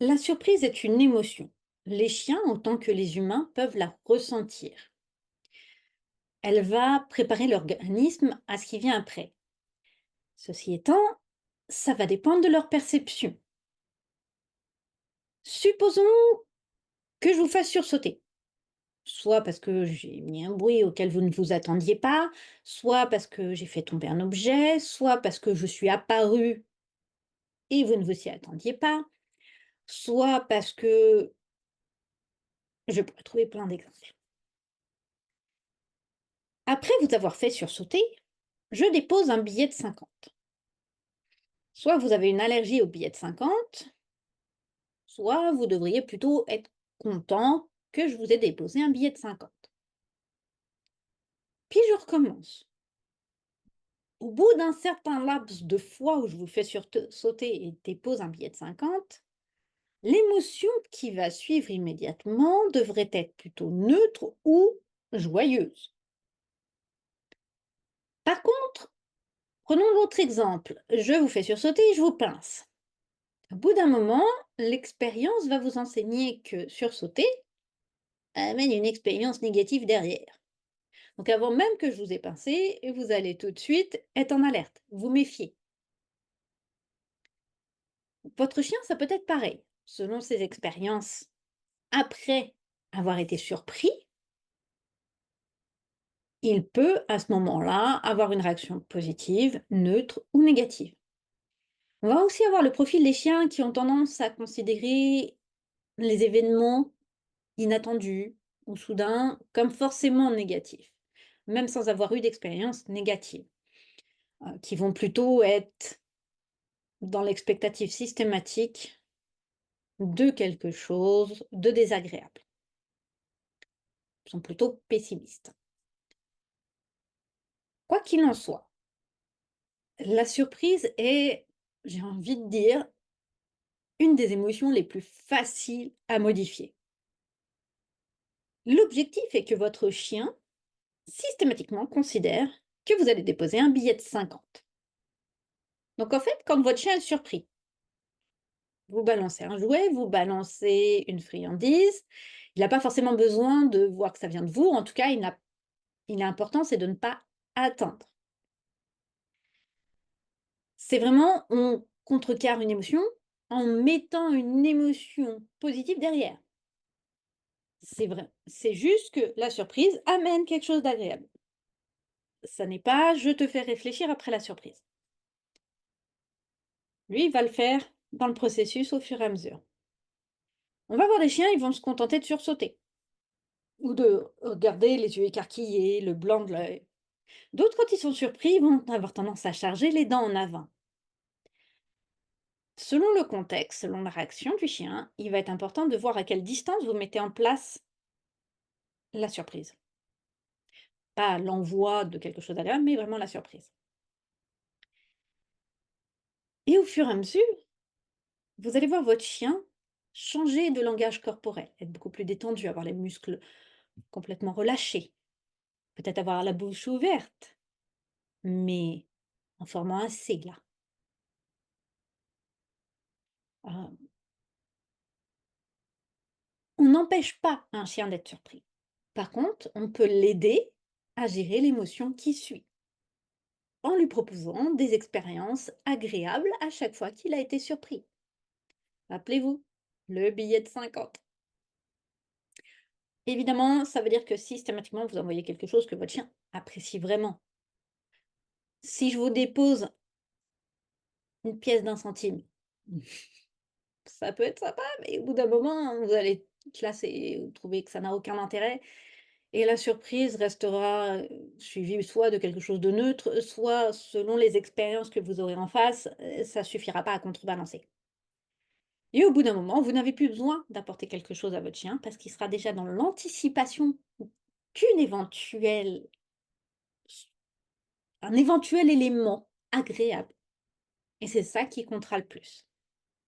La surprise est une émotion. Les chiens, autant que les humains, peuvent la ressentir. Elle va préparer l'organisme à ce qui vient après. Ceci étant, ça va dépendre de leur perception. Supposons que je vous fasse sursauter, soit parce que j'ai mis un bruit auquel vous ne vous attendiez pas, soit parce que j'ai fait tomber un objet, soit parce que je suis apparue et vous ne vous y attendiez pas, soit parce que je pourrais trouver plein d'exemples. Après vous avoir fait sursauter, je dépose un billet de 50. Soit vous avez une allergie au billet de 50, soit vous devriez plutôt être content que je vous ai déposé un billet de 50. Puis je recommence. Au bout d'un certain laps de fois où je vous fais sauter et dépose un billet de 50, l'émotion qui va suivre immédiatement devrait être plutôt neutre ou joyeuse. Par contre, prenons l'autre exemple. Je vous fais sursauter et je vous pince. Au bout d'un moment, l'expérience va vous enseigner que sursauter amène une expérience négative derrière. Donc avant même que je vous ai pincé, vous allez tout de suite être en alerte, vous méfier. Votre chien, ça peut être pareil. Selon ses expériences, après avoir été surpris, il peut à ce moment-là avoir une réaction positive, neutre ou négative. On va aussi avoir le profil des chiens qui ont tendance à considérer les événements inattendus ou soudains comme forcément négatifs, même sans avoir eu d'expérience négative, qui vont plutôt être dans l'expectative systématique de quelque chose de désagréable. Ils sont plutôt pessimistes. Quoi qu'il en soit, la surprise est, j'ai envie de dire, une des émotions les plus faciles à modifier. L'objectif est que votre chien, systématiquement, considère que vous allez déposer un billet de 50. Donc en fait, quand votre chien est surpris, vous balancez un jouet, vous balancez une friandise, il n'a pas forcément besoin de voir que ça vient de vous, en tout cas, il est important, c'est de ne pas attendre. C'est vraiment, on contrecarre une émotion en mettant une émotion positive derrière. C'est vrai, c'est juste que la surprise amène quelque chose d'agréable. Ça n'est pas: «Je te fais réfléchir après la surprise». Lui, il va le faire dans le processus au fur et à mesure. On va voir des chiens, ils vont se contenter de sursauter ou de regarder les yeux écarquillés, le blanc de l'œil. D'autres, quand ils sont surpris, ils vont avoir tendance à charger les dents en avant. Selon le contexte, selon la réaction du chien, il va être important de voir à quelle distance vous mettez en place la surprise. Pas l'envoi de quelque chose d'agréable, mais vraiment la surprise. Et au fur et à mesure, vous allez voir votre chien changer de langage corporel, être beaucoup plus détendu, avoir les muscles complètement relâchés, peut-être avoir la bouche ouverte, mais en formant un C là. Ah, on n'empêche pas un chien d'être surpris. Par contre, on peut l'aider à gérer l'émotion qui suit, en lui proposant des expériences agréables à chaque fois qu'il a été surpris. Rappelez-vous, le billet de 50. Évidemment, ça veut dire que systématiquement, vous envoyez quelque chose que votre chien apprécie vraiment. Si je vous dépose une pièce d'un centime, ça peut être sympa, mais au bout d'un moment, vous allez être lassé ou trouver que ça n'a aucun intérêt et la surprise restera, suivie soit de quelque chose de neutre, soit selon les expériences que vous aurez en face, ça suffira pas à contrebalancer. Et au bout d'un moment, vous n'avez plus besoin d'apporter quelque chose à votre chien parce qu'il sera déjà dans l'anticipation qu'une éventuelle un éventuel élément agréable et c'est ça qui comptera le plus.